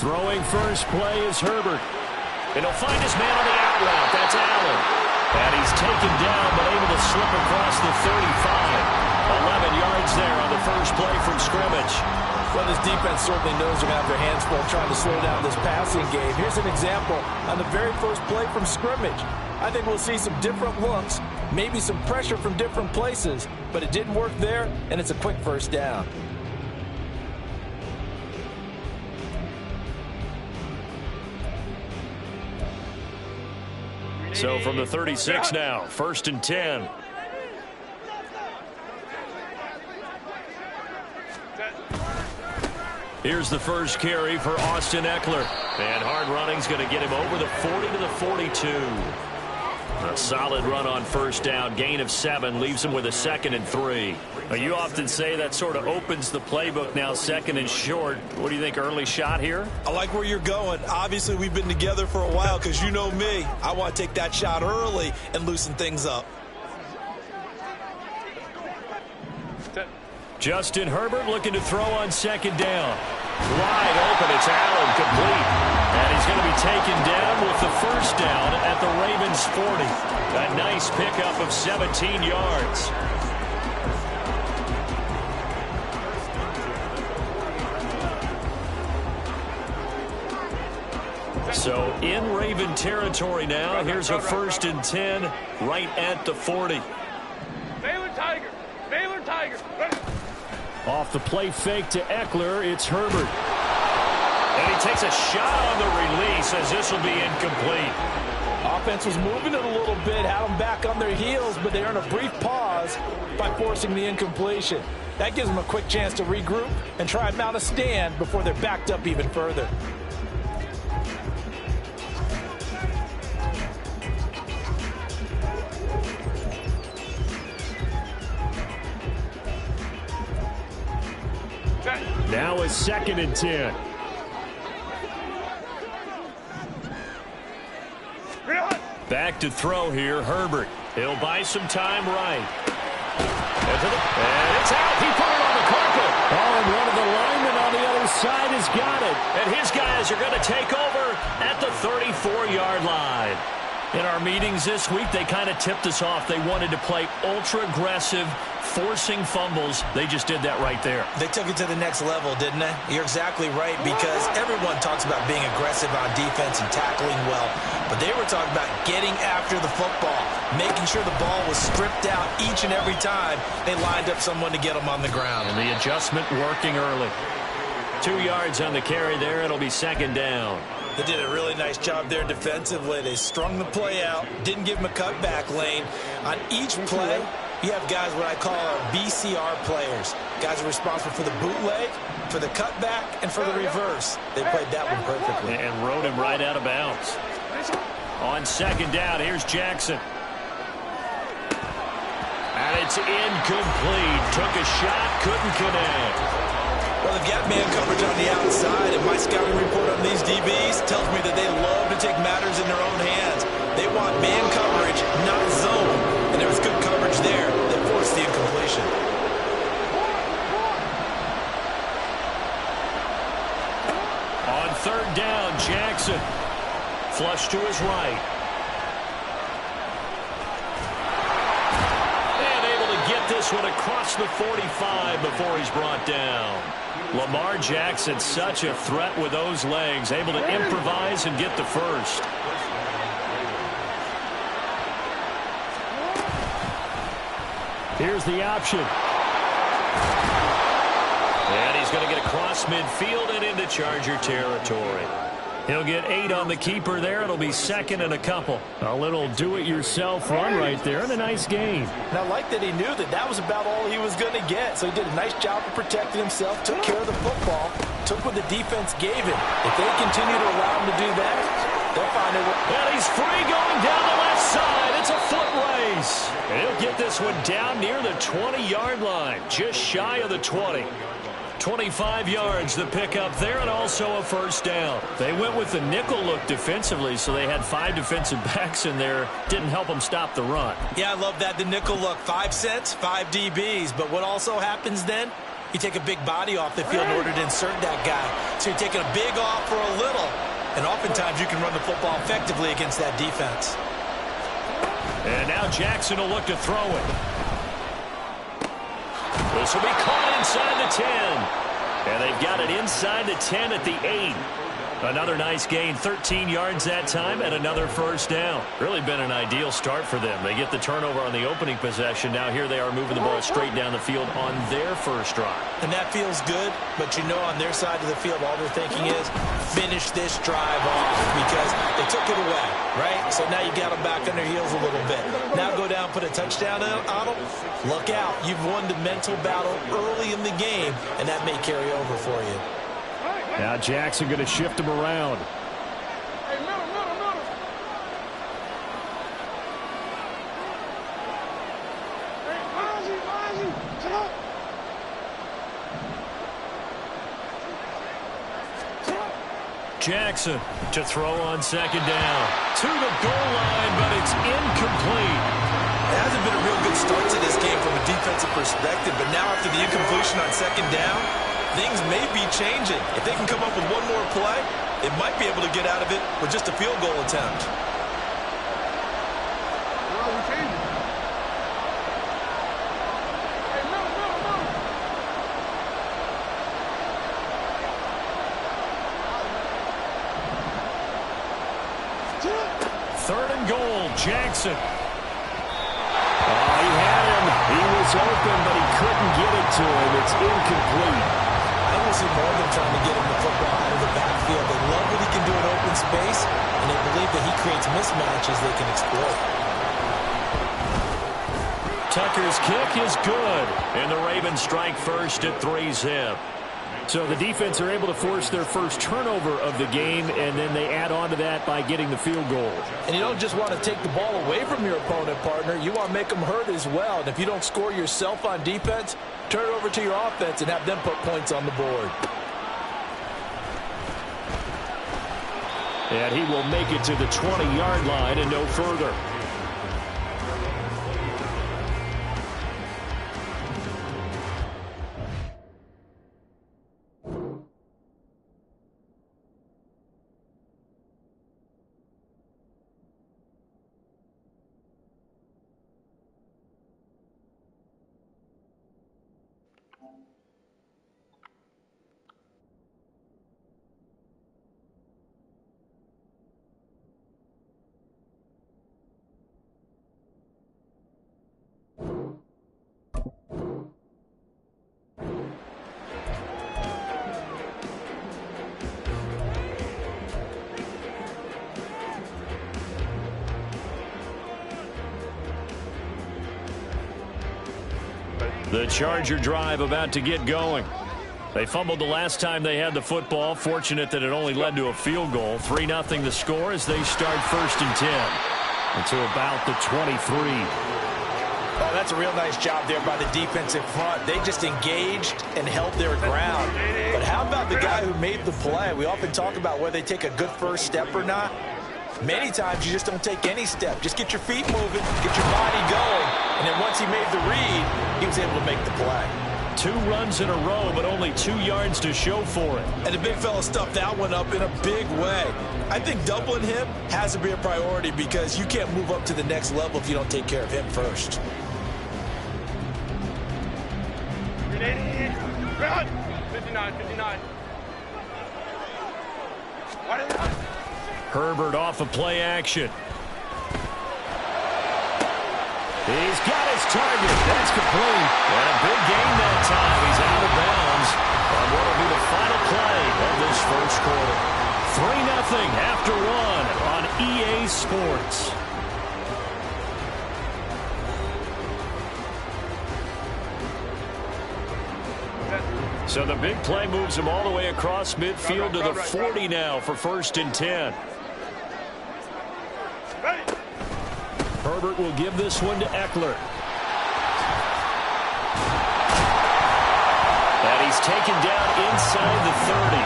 Throwing first play is Herbert. And he'll find his man on the out route. That's Allen. And he's taken down, but able to slip across the 35. 11 yards there on the first play from scrimmage. Well, this defense certainly knows they're going to have their hands full trying to slow down this passing game. Here's an example on the very first play from scrimmage. I think we'll see some different looks, maybe some pressure from different places, but it didn't work there, and it's a quick first down. So from the 36 now, 1st and 10. Here's the first carry for Austin Eckler. And hard running's going to get him over the 40 to the 42. A solid run on first down. Gain of 7 leaves him with a 2nd and 3. Now, you often say that sort of opens the playbook now, 2nd and short. What do you think, early shot here? I like where you're going. Obviously, we've been together for a while because you know me. I want to take that shot early and loosen things up. Justin Herbert looking to throw on 2nd down. Wide open, it's Allen, complete. And he's going to be taken down with the first down at the Ravens 40. A nice pickup of 17 yards. So in Raven territory now, here's a 1st and 10 right at the 40. Baylor Tiger. Baylor Tiger. Off the play fake to Eckler, it's Herbert. And he takes a shot on the release as this will be incomplete. Offense was moving it a little bit, had them back on their heels, but they earned a brief pause by forcing the incompletion. That gives them a quick chance to regroup and try and mount a stand before they're backed up even further. Now it's 2nd and 10. Back to throw here, Herbert. He'll buy some time right. And it's out. He put it on the carpet. Oh, and one of the linemen on the other side has got it. And his guys are going to take over at the 34-yard line. In our meetings this week, they kind of tipped us off. They wanted to play ultra-aggressive, forcing fumbles. They just did that right there. They took it to the next level, didn't they? You're exactly right, because everyone talks about being aggressive on defense and tackling well. But they were talking about getting after the football, making sure the ball was stripped out each and every time they lined up someone to get them on the ground. And the adjustment working early. 2 yards on the carry there. It'll be 2nd down. They did a really nice job there defensively. They strung the play out, didn't give them a cutback lane. On each play, you have guys what I call our BCR players. Guys are responsible for the bootleg, for the cutback, and for the reverse. They played that one perfectly. And rode him right out of bounds. On 2nd down, here's Jackson. And it's incomplete. Took a shot, couldn't connect. Well, they've got man coverage on the outside, and my scouting report on these DBs tells me that they love to take matters in their own hands. They want man coverage, not zone, and there was good coverage there that forced the incompletion. On 3rd down, Jackson. Flush to his right. And able to get this one across the 45 before he's brought down. Lamar Jackson, such a threat with those legs, able to improvise and get the first. Here's the option. And he's going to get across midfield and into Charger territory. He'll get 8 on the keeper there. It'll be 2nd and a couple. A little do-it-yourself run right there and a nice gain. And I like that he knew that that was about all he was going to get. So he did a nice job of protecting himself, took care of the football, took what the defense gave him. If they continue to allow him to do that, they'll find it. And he's free going down the left side. It's a foot race. And he'll get this one down near the 20-yard line, just shy of the 20. 25 yards the pickup there, and also a first down. They went with the nickel look defensively, so they had 5 defensive backs in there. Didn't help them stop the run. Yeah, I love that, the nickel look. 5 cents, 5 DBs. But what also happens then? You take a big body off the field in order to insert that guy. So you're taking a big off for a little. And oftentimes you can run the football effectively against that defense. And now Jackson will look to throw it. This will be caught inside the 10. And they've got it inside the 10 at the 8. Another nice gain, 13 yards that time, and another first down. Really been an ideal start for them. They get the turnover on the opening possession. Now here they are moving the ball straight down the field on their first drive. And that feels good, but you know on their side of the field, all they're thinking is finish this drive off because they took it away, right? So now you got them back on their heels a little bit. Now go down, put a touchdown on them. Look out. You've won the mental battle early in the game, and that may carry over for you. Now Jackson going to shift him around. Hey, middle. Hey, Mozzie, come on. Jackson to throw on second down. To the goal line, but it's incomplete. It hasn't been a real good start to this game from a defensive perspective, but now after the incompletion on second down, things may be changing. If they can come up with one more play, they might be able to get out of it with just a field goal attempt. Hey, middle. 3rd and goal, Jackson. He had him. He was open, but he couldn't get it to him. It's incomplete. I don't see more than trying to get him the football out of the backfield. They love what he can do in open space, and they believe that he creates mismatches they can exploit. Tucker's kick is good, and the Ravens strike first at 3-zip. So the defense are able to force their first turnover of the game, and then they add on to that by getting the field goal. And you don't just want to take the ball away from your opponent, partner. You want to make them hurt as well. And if you don't score yourself on defense, turn it over to your offense and have them put points on the board. And he will make it to the 20-yard line and no further. The Charger drive about to get going. They fumbled the last time they had the football. Fortunate that it only led to a field goal. 3-0 the score as they start 1st and 10. Into about the 23. Oh, that's a real nice job there by the defensive front. They just engaged and held their ground. But how about the guy who made the play? We often talk about whether they take a good first step or not. Many times you just don't take any step. Just get your feet moving, get your body going, and then once he made the read, he was able to make the play. 2 runs in a row, but only 2 yards to show for it. And the big fella stuffed that one up in a big way. I think doubling him has to be a priority because you can't move up to the next level if you don't take care of him first. Run! 59. Herbert off of play action. He's got his target. That's complete. And a big gain that time. He's out of bounds on what will be the final play of this first quarter. 3-0 after 1 on EA Sports. So the big play moves him all the way across midfield to the 40 now for 1st and 10. Herbert will give this one to Eckler. And he's taken down inside the 30.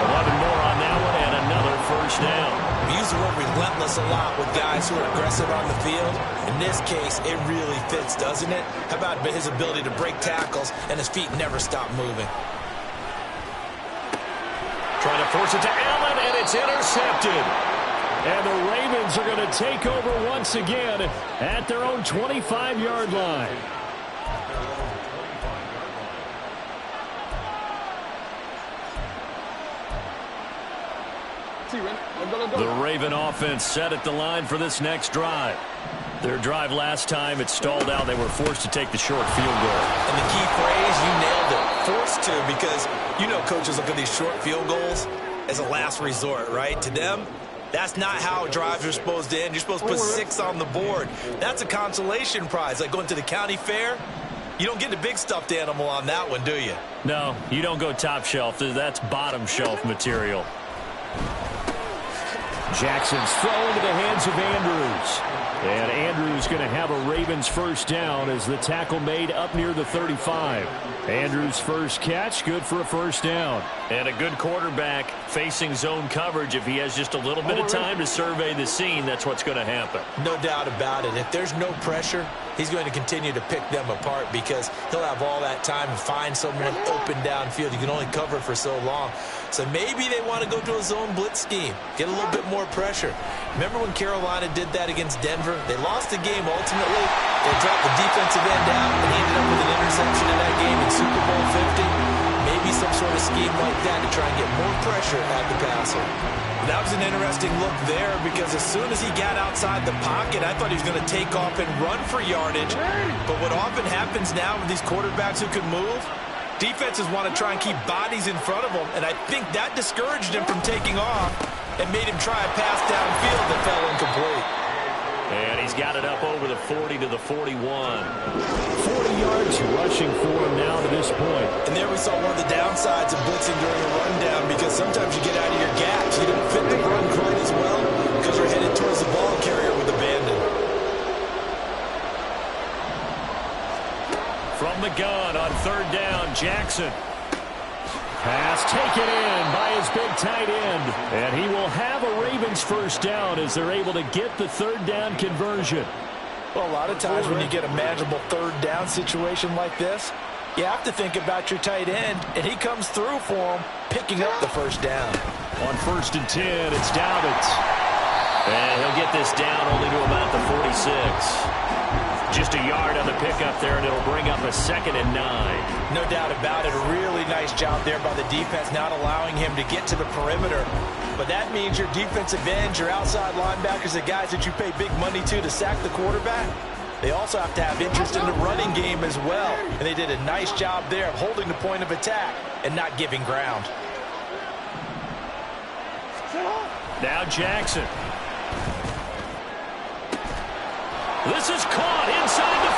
11 more on that one and another first down. We use the word relentless a lot with guys who are aggressive on the field. In this case, it really fits, doesn't it? How about his ability to break tackles and his feet never stop moving? Trying to force it to Allen, and it's intercepted. And the Ravens are going to take over once again at their own 25-yard line. The Raven offense set at the line for this next drive. Their drive last time, it stalled out. They were forced to take the short field goal. And the key phrase, you nailed it, forced to, because you know coaches look at these short field goals as a last resort, right? To them, that's not how drives are supposed to end. You're supposed to put 6 on the board. That's a consolation prize, like going to the county fair. You don't get the big stuffed animal on that one, do you? No, you don't go top shelf. That's bottom shelf material. Jackson's throw into the hands of Andrews. And Andrews going to have a Ravens first down as the tackle made up near the 35. Andrews' first catch, good for a first down. And a good quarterback facing zone coverage. If he has just a little bit of time to survey the scene, that's what's going to happen. No doubt about it. If there's no pressure, he's going to continue to pick them apart because he'll have all that time to find someone open downfield. You can only cover for so long. So maybe they want to go to a zone blitz scheme, get a little bit more pressure. Remember when Carolina did that against Denver? They lost the game ultimately. They dropped the defensive end out and he ended up with an interception in that game in Super Bowl 50. Maybe some sort of scheme like that to try and get more pressure at the passer. That was an interesting look there because as soon as he got outside the pocket, I thought he was going to take off and run for yardage. But what often happens now with these quarterbacks who can move, defenses want to try and keep bodies in front of them, and I think that discouraged him from taking off and made him try a pass downfield that fell incomplete. And he's got it up over the 40 to the 41. 40 yards rushing for him now to this point. And there we saw one of the downsides of blitzing during a rundown because sometimes you get out of your gaps. You don't fit the run quite as well because you're headed towards the ball carrier with abandon. From the gun on third down, Jackson. Pass taken in by his big tight end. And he will have a Ravens first down as they're able to get the third down conversion. Well, a lot of times when you get a manageable third down situation like this, you have to think about your tight end, and he comes through for him, picking up the first down. On 1st and 10, it's Dobbins. And he'll get this down only to about the 46. Just a yard on the pickup there, and it'll bring up a 2nd and 9. No doubt about it. A really nice job there by the defense, not allowing him to get to the perimeter. But that means your defensive ends, your outside linebackers, the guys that you pay big money to sack the quarterback, they also have to have interest in the running game as well. And they did a nice job there of holding the point of attack and not giving ground. Now Jackson. This is caught inside the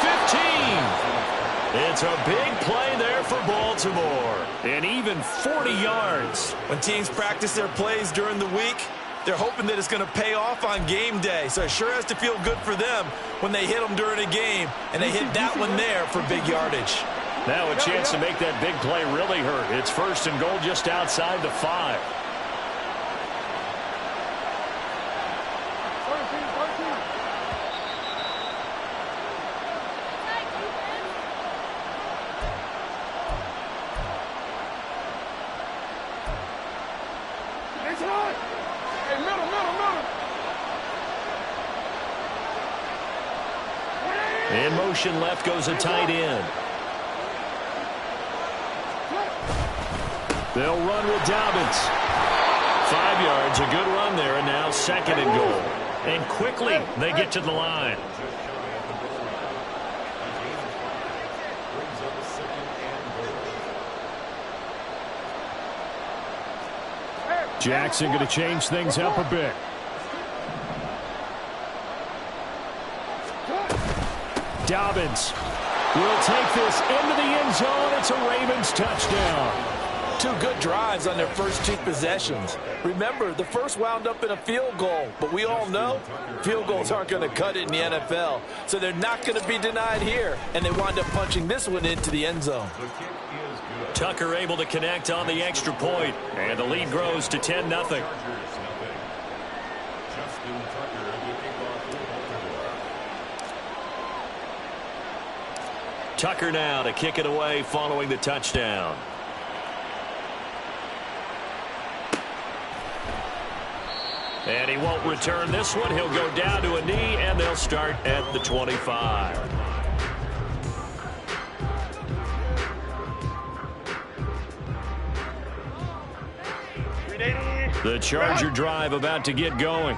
15. It's a big play there for Baltimore. And even 40 yards. When teams practice their plays during the week, they're hoping that it's going to pay off on game day. So it sure has to feel good for them when they hit them during a game. And they hit that one there for big yardage. Now a chance to make that big play really hurt. It's 1st and goal just outside the 5. In motion left goes a tight end. They'll run with Dobbins. 5 yards, a good run there, and now 2nd and goal. And quickly they get to the line. Jackson going to change things up a bit. Dobbins will take this into the end zone. It's a Ravens touchdown. 2 good drives on their first 2 possessions. Remember, the first wound up in a field goal, but we all know field goals aren't going to cut it in the NFL, so they're not going to be denied here, and they wind up punching this one into the end zone. Tucker able to connect on the extra point, and the lead grows to 10-0. Tucker now to kick it away following the touchdown. And he won't return this one. He'll go down to a knee, and they'll start at the 25. The Charger drive about to get going.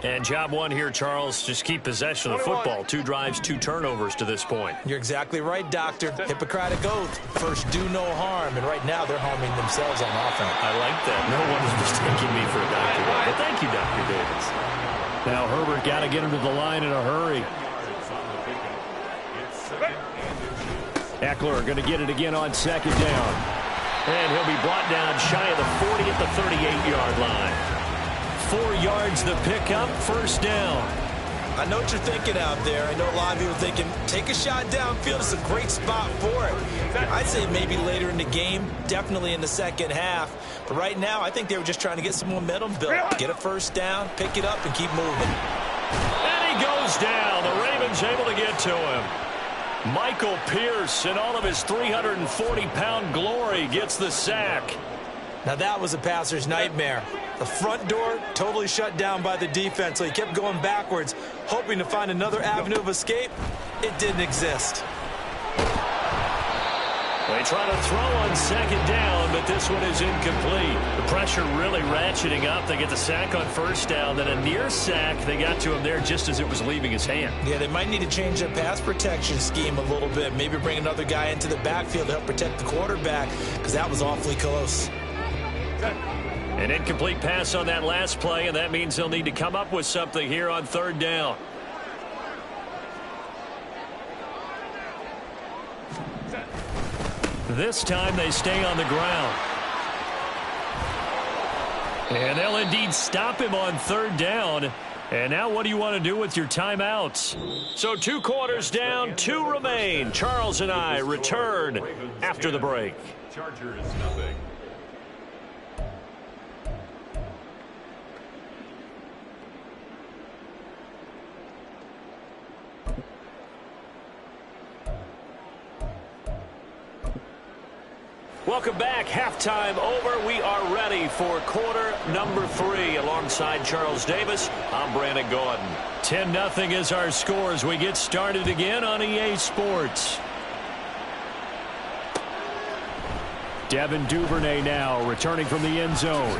And job one here, Charles, just keep possession of the football. 2 drives, 2 turnovers to this point. You're exactly right, Doctor. Hippocratic oath. First, do no harm. And right now, they're harming themselves on offense. I like that. No one is mistaking me for a doctor. But thank you, Dr. Davis. Now Herbert got to get him to the line in a hurry. Eckler going to get it again on second down. And he'll be brought down shy of the 40 at the 38-yard line. 4 yards the pickup, first down. I know what you're thinking out there. I know a lot of people thinking, take a shot downfield. It's a great spot for it. I'd say maybe later in the game, definitely in the second half. But right now, I think they were just trying to get some momentum built. Get a first down, pick it up, and keep moving. And he goes down. The Ravens able to get to him. Michael Pierce, in all of his 340-pound glory, gets the sack. Now that was a passer's nightmare. The front door totally shut down by the defense, so he kept going backwards, hoping to find another avenue of escape. It didn't exist. They try to throw on second down, but this one is incomplete. The pressure really ratcheting up. They get the sack on first down, then a near sack. They got to him there just as it was leaving his hand. Yeah, they might need to change their pass protection scheme a little bit. Maybe bring another guy into the backfield to help protect the quarterback, because that was awfully close. An incomplete pass on that last play, and that means they'll need to come up with something here on third down. This time they stay on the ground. And they'll indeed stop him on third down. And now what do you want to do with your timeouts? So 2 quarters down, 2 remain. Charles and I return after the break. Chargers nothing. Welcome back. Halftime over. We are ready for quarter number 3. Alongside Charles Davis, I'm Brandon Gordon. 10-0 is our score as we get started again on EA Sports. Devin Duvernay now returning from the end zone.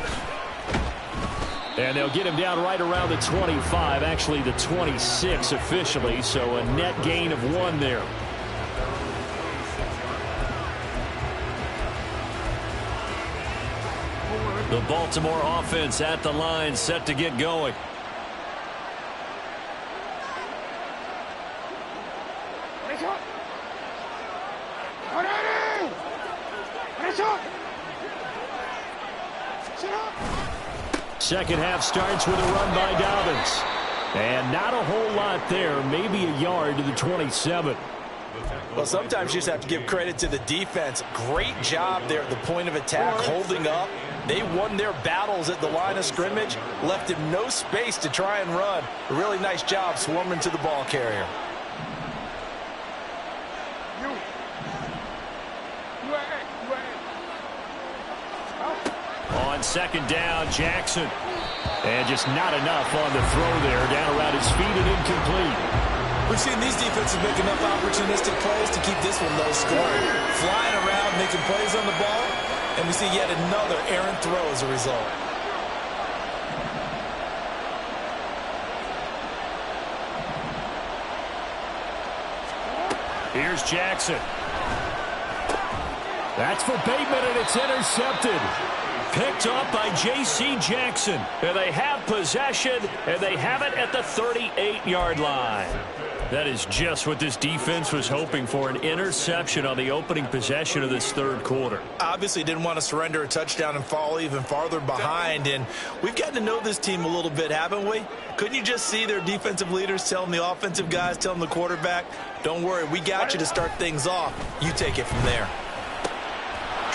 And they'll get him down right around the 25, actually the 26 officially, so a net gain of 1 there. The Baltimore offense at the line, set to get going. Second half starts with a run by Dobbins. And not a whole lot there, maybe a yard to the 27. Well, sometimes you just have to give credit to the defense. Great job there at the point of attack, holding up. They won their battles at the line of scrimmage, left him no space to try and run. A really nice job swarming to the ball carrier. On second down, Jackson. And just not enough on the throw there, down around his feet and incomplete. We've seen these defenses make enough opportunistic plays to keep this one low scoring. Flying around, making plays on the ball, and we see yet another errant throw as a result. Here's Jackson. That's for Bateman, and it's intercepted. Picked up by J.C. Jackson. And they have possession, and they have it at the 38-yard line. That is just what this defense was hoping for, an interception on the opening possession of this third quarter. Obviously didn't want to surrender a touchdown and fall even farther behind, and we've gotten to know this team a little bit, haven't we? Couldn't you just see their defensive leaders telling the offensive guys, telling the quarterback, don't worry, we got you to start things off. You take it from there.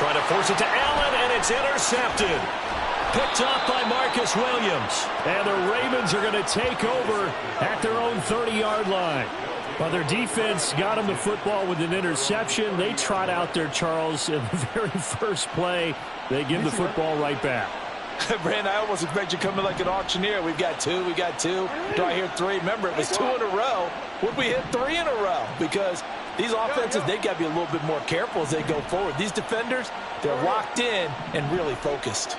Trying to force it to Allen, and it's intercepted. Picked off by Marcus Williams. And the Ravens are going to take over at their own 30-yard line. Well, their defense got them the football with an interception. They trot out there, Charles, in the very first play. They give the football right back. Brand, I almost expect you to come in like an auctioneer. We've got two. Do I hear three? Remember, it was 2 in a row. Would we hit 3 in a row? Because these offenses, they've got to be a little bit more careful as they go forward. These defenders, they're locked in and really focused.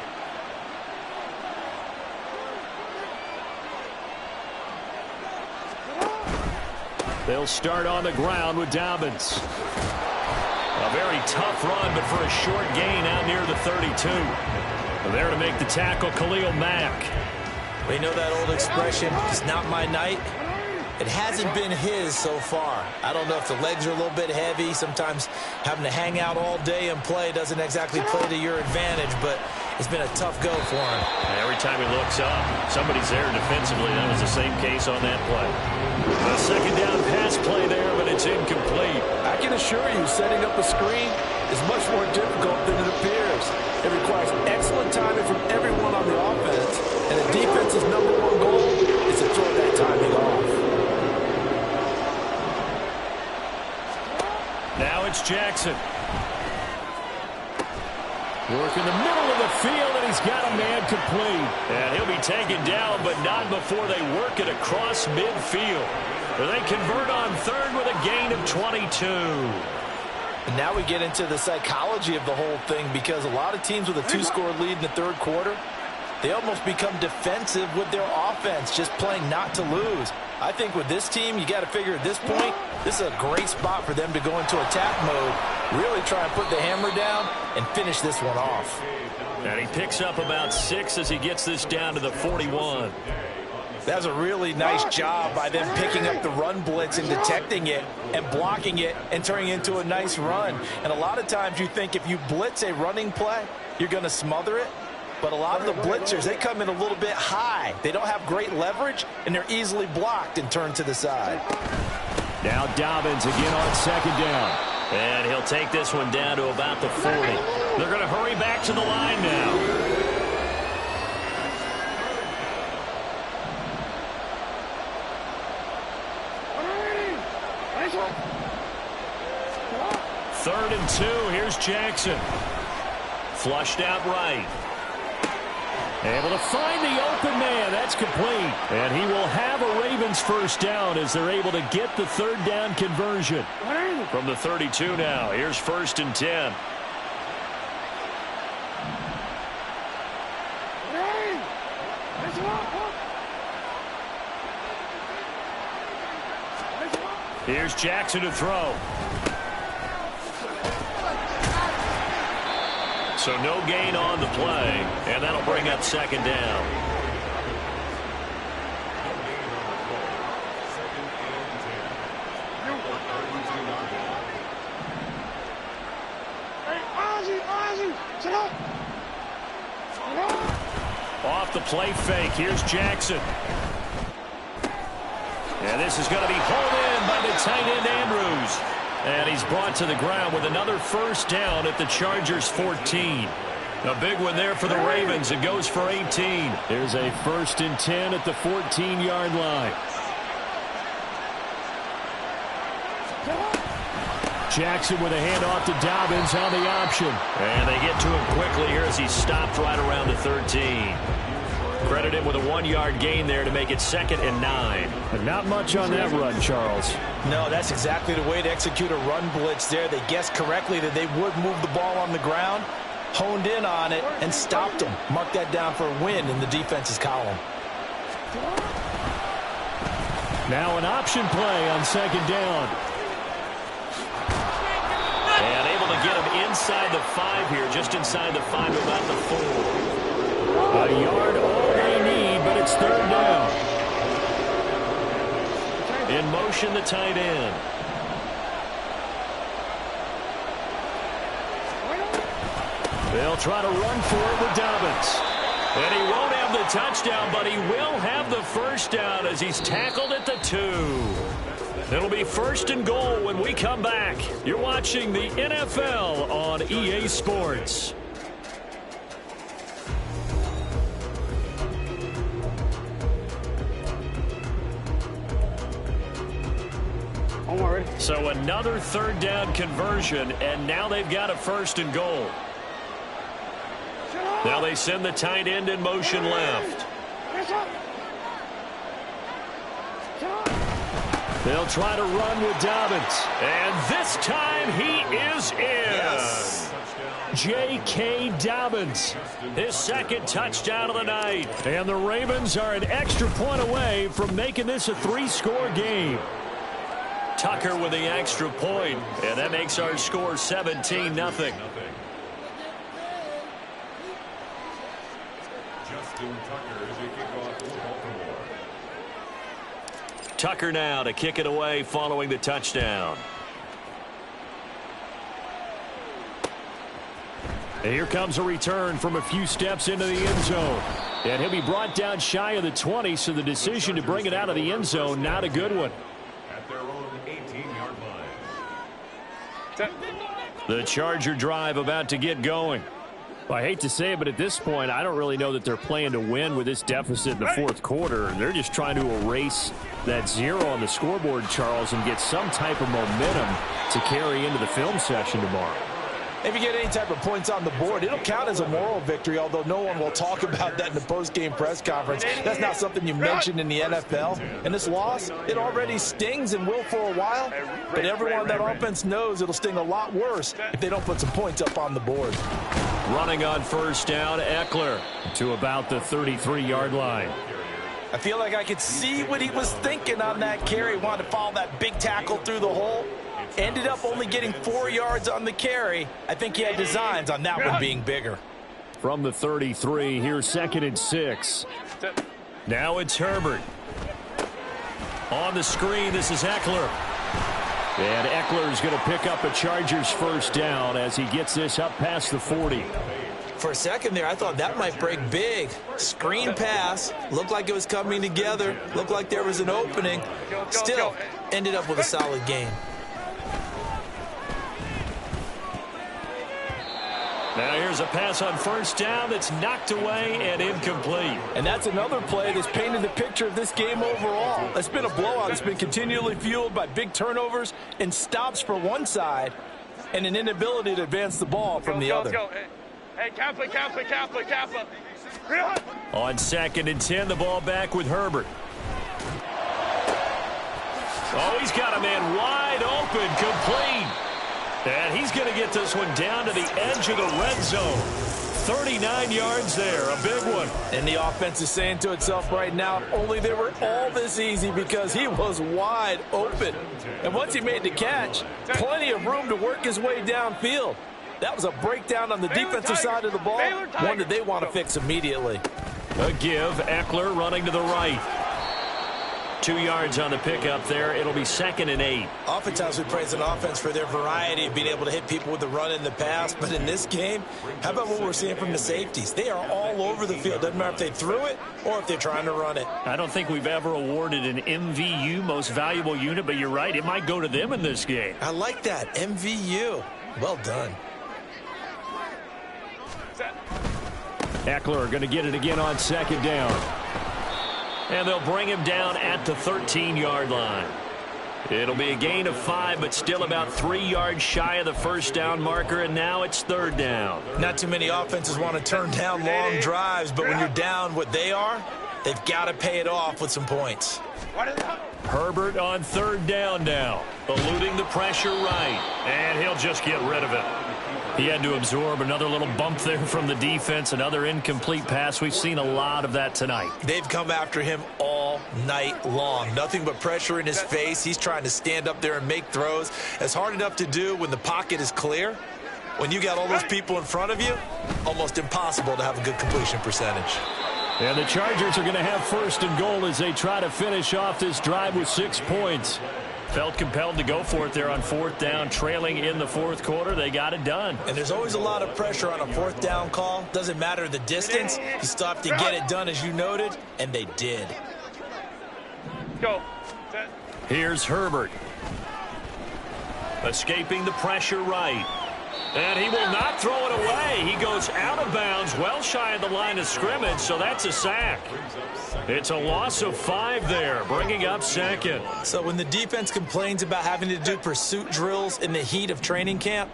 They'll start on the ground with Dobbins. A very tough run, but for a short gain out near the 32. There to make the tackle, Khalil Mack. We know that old expression, it's not my night. It hasn't been his so far. I don't know if the legs are a little bit heavy. Sometimes having to hang out all day and play doesn't exactly play to your advantage, but it's been a tough go for him. Every time he looks up, somebody's there defensively. That was the same case on that play. A second down pass play there, but it's incomplete. I can assure you, setting up a screen is much more difficult than it appears. It requires excellent timing from everyone on the offense, and the defense's #1 goal is to throw that timing off. Now it's Jackson. Work in the middle of the field, and he's got a man complete. And he'll be taken down, but not before they work it across midfield. They convert on third with a gain of 22. And now we get into the psychology of the whole thing, because a lot of teams with a 2-score lead in the third quarter, they almost become defensive with their offense, just playing not to lose. I think with this team, you got to figure at this point, this is a great spot for them to go into attack mode, really try and put the hammer down and finish this one off. And he picks up about 6 as he gets this down to the 41. That's a really nice job by them picking up the run blitz and detecting it and blocking it and turning it into a nice run. And a lot of times you think if you blitz a running play, you're going to smother it. But a lot of the blitzers, they come in a little bit high. They don't have great leverage, and they're easily blocked and turned to the side. Now Dobbins again on second down. And he'll take this one down to about the 40. They're going to hurry back to the line now. Third and 2. Here's Jackson. Flushed out right. Able to find the open man. That's complete. And he will have a Ravens first down as they're able to get the third down conversion. From the 32 now. Here's 1st and 10. Here's Jackson to throw. So no gain on the play, and that'll bring up second down. Off the play fake, here's Jackson. And this is going to be hauled in by the tight end Andrews. And he's brought to the ground with another first down at the Chargers' 14. A big one there for the Ravens. It goes for 18. There's a 1st and 10 at the 14-yard line. Jackson with a handoff to Dobbins on the option. And they get to him quickly here as he stopped right around the 13. Credit him with a 1-yard gain there to make it 2nd and 9. But not much on that run, Charles. No, that's exactly the way to execute a run blitz there. They guessed correctly that they would move the ball on the ground, honed in on it, and stopped them. Mark that down for a win in the defense's column. Now an option play on second down. And able to get him inside the 5 here, just inside the 5, about the 4. A yard all they need, but it's third down. In motion, the tight end. They'll try to run for it with Dobbins. And he won't have the touchdown, but he will have the first down as he's tackled at the 2. It'll be 1st and goal when we come back. You're watching the NFL on EA Sports. So another 3rd down conversion, and now they've got a 1st and goal. Now they send the tight end in motion left. They'll try to run with Dobbins. And this time he is in. Yes. J.K. Dobbins, his 2nd touchdown of the night. And the Ravens are an extra point away from making this a 3-score game. Tucker with the extra point, and that makes our score 17-0. Tucker now to kick it away following the touchdown. And here comes a return from a few steps into the end zone. And he'll be brought down shy of the 20, so the decision to bring it out of the end zone, not a good one. At their own 18-yard line. The Charger drive about to get going. Well, I hate to say it, but at this point, I don't really know that they're playing to win with this deficit in the 4th quarter. They're just trying to erase that 0 on the scoreboard, Charles, and get some type of momentum to carry into the film session tomorrow. If you get any type of points on the board, it'll count as a moral victory, although no one will talk about that in the post-game press conference. That's not something you mentioned in the NFL. And this loss, it already stings and will for a while, but everyone on that offense knows it'll sting a lot worse if they don't put some points up on the board. Running on 1st down, Eckler to about the 33-yard line. I feel like I could see what he was thinking on that carry. Wanted to follow that big tackle through the hole. Ended up only getting 4 yards on the carry. I think he had designs on that one being bigger. From the 33, here's 2nd and 6. Now it's Herbert. On the screen, this is Eckler. And Eckler's going to pick up a Chargers 1st down as he gets this up past the 40. For a second there, I thought that might break big. Screen pass. Looked like it was coming together. Looked like there was an opening. Still, ended up with a solid game. Now here's a pass on 1st down that's knocked away and incomplete. And that's another play that's painted the picture of this game overall. It's been a blowout. It's been continually fueled by big turnovers and stops for one side and an inability to advance the ball from the other. Hey, Kaplan. On 2nd and 10, the ball back with Herbert. Oh, he's got a man wide open, complete. And he's going to get this one down to the edge of the red zone. 39 yards there, a big one. And the offense is saying to itself right now, only they were all this easy because he was wide open. And once he made the catch, plenty of room to work his way downfield. That was a breakdown on the defensive side of the ball, one that they want to fix immediately. A give, Eckler running to the right. 2 yards on the pickup there. It'll be 2nd and 8. Oftentimes we praise an offense for their variety of being able to hit people with the run in the pass. But in this game, how about what we're seeing from the safeties? They are all over the field. Doesn't matter if they threw it or if they're trying to run it. I don't think we've ever awarded an MVU, most valuable unit, but you're right. It might go to them in this game. I like that. MVU. Well done. Eckler going to get it again on 2nd down. And they'll bring him down at the 13-yard line. It'll be a gain of 5, but still about 3 yards shy of the 1st down marker, and now it's 3rd down. Not too many offenses want to turn down long drives, but when you're down what they are, they've got to pay it off with some points. Herbert on 3rd down now, eluding the pressure right, and he'll just get rid of it. He had to absorb another little bump there from the defense, another incomplete pass. We've seen a lot of that tonight. They've come after him all night long. Nothing but pressure in his face. He's trying to stand up there and make throws. It's hard enough to do when the pocket is clear. When you got all those people in front of you, almost impossible to have a good completion percentage. And the Chargers are going to have 1st and goal as they try to finish off this drive with 6 points. Felt compelled to go for it there on 4th down, trailing in the 4th quarter. They got it done. And there's always a lot of pressure on a 4th down call. Doesn't matter the distance. You still have to get it done, as you noted, and they did. Go. Here's Herbert. Escaping the pressure right. And he will not throw it away. He goes out of bounds, well shy of the line of scrimmage, so that's a sack. It's a loss of 5 there, bringing up second. So when the defense complains about having to do pursuit drills in the heat of training camp,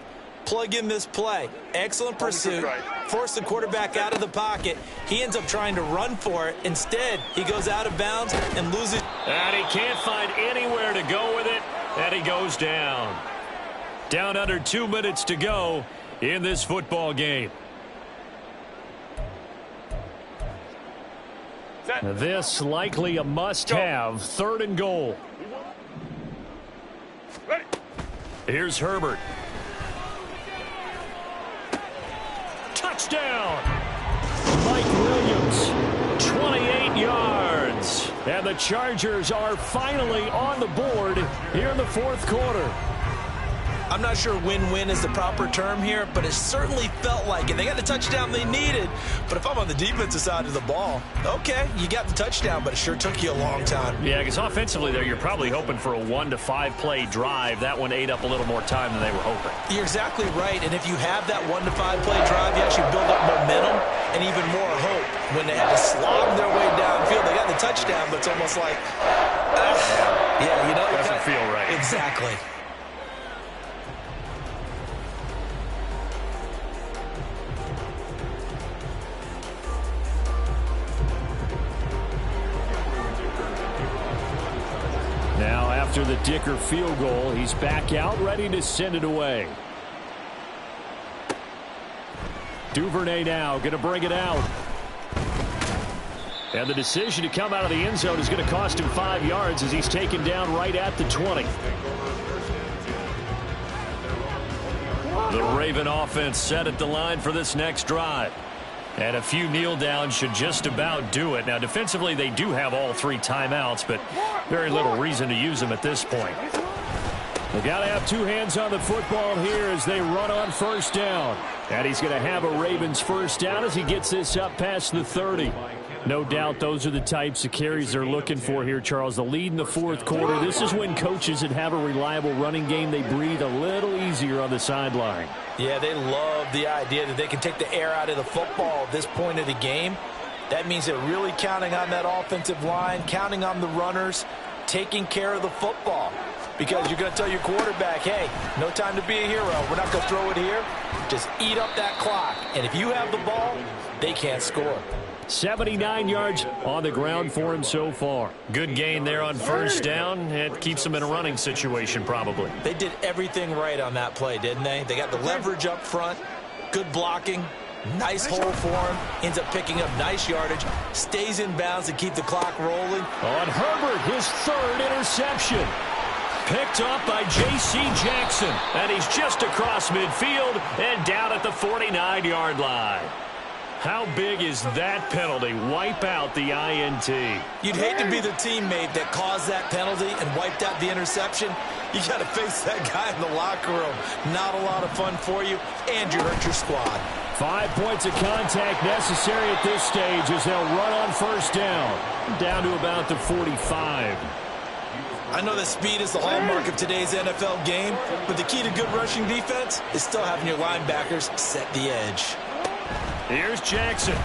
plug in this play. Excellent pursuit. Force the quarterback out of the pocket. He ends up trying to run for it. Instead, he goes out of bounds and loses. And he can't find anywhere to go with it, and he goes down. Down under 2 minutes to go in this football game. This likely a must-have. 3rd and goal. Here's Herbert. Touchdown! Mike Williams, 28 yards. And the Chargers are finally on the board here in the 4th quarter. I'm not sure win-win is the proper term here, but it certainly felt like it. They got the touchdown they needed, but if I'm on the defensive side of the ball, okay, you got the touchdown, but it sure took you a long time. Yeah, because offensively there, you're probably hoping for a 1 to 5 play drive. That one ate up a little more time than they were hoping. You're exactly right, and if you have that 1 to 5 play drive, you actually build up momentum and even more hope. When they had to slog their way downfield, they got the touchdown, but it's almost like, yeah, you know. Doesn't feel right. Exactly. Now after the Dicker field goal, he's back out ready to send it away. Duvernay now going to bring it out. And the decision to come out of the end zone is going to cost him 5 yards as he's taken down right at the 20. The Raven offense set at the line for this next drive. And a few kneel downs should just about do it. Now, defensively, they do have all 3 timeouts, but very little reason to use them at this point. They got to have 2 hands on the football here as they run on 1st down. And he's going to have a Ravens 1st down as he gets this up past the 30. No doubt those are the types of carries they're looking for here, Charles. The lead in the 4th quarter. This is when coaches that have a reliable running game, they breathe a little easier on the sideline. Yeah, they love the idea that they can take the air out of the football at this point of the game. That means they're really counting on that offensive line, counting on the runners, taking care of the football. Because you're going to tell your quarterback, hey, no time to be a hero. We're not going to throw it here. Just eat up that clock. And if you have the ball, they can't score. 79 yards on the ground for him so far. Good gain there on 1st down. It keeps them in a running situation probably. They did everything right on that play, didn't they? They got the leverage up front, good blocking, nice hole for him, ends up picking up nice yardage, stays in bounds to keep the clock rolling. On Herbert, his 3rd interception. Picked up by J.C. Jackson. And he's just across midfield and down at the 49-yard line. How big is that penalty? Wipe out the INT. You'd hate to be the teammate that caused that penalty and wiped out the interception. You got to face that guy in the locker room. Not a lot of fun for you, and you hurt your squad. 5 points of contact necessary at this stage as they'll run on 1st down. Down to about the 45. I know that speed is the hallmark of today's NFL game, but the key to good rushing defense is still having your linebackers set the edge. Here's Jackson.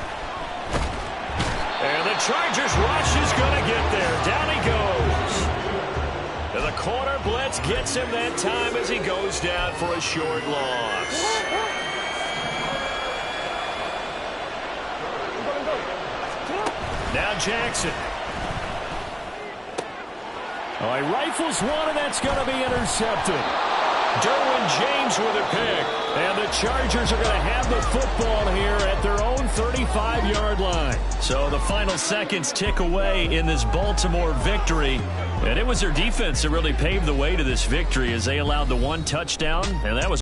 And the Chargers rush is going to get there. Down he goes. And the corner blitz gets him that time as he goes down for a short loss. Now Jackson. Oh, he rifles one, and that's going to be intercepted. Derwin James with a pick. And the Chargers are going to have the football here at their own 35-yard line. So the final seconds tick away in this Baltimore victory. And it was their defense that really paved the way to this victory as they allowed the 1 touchdown, and that was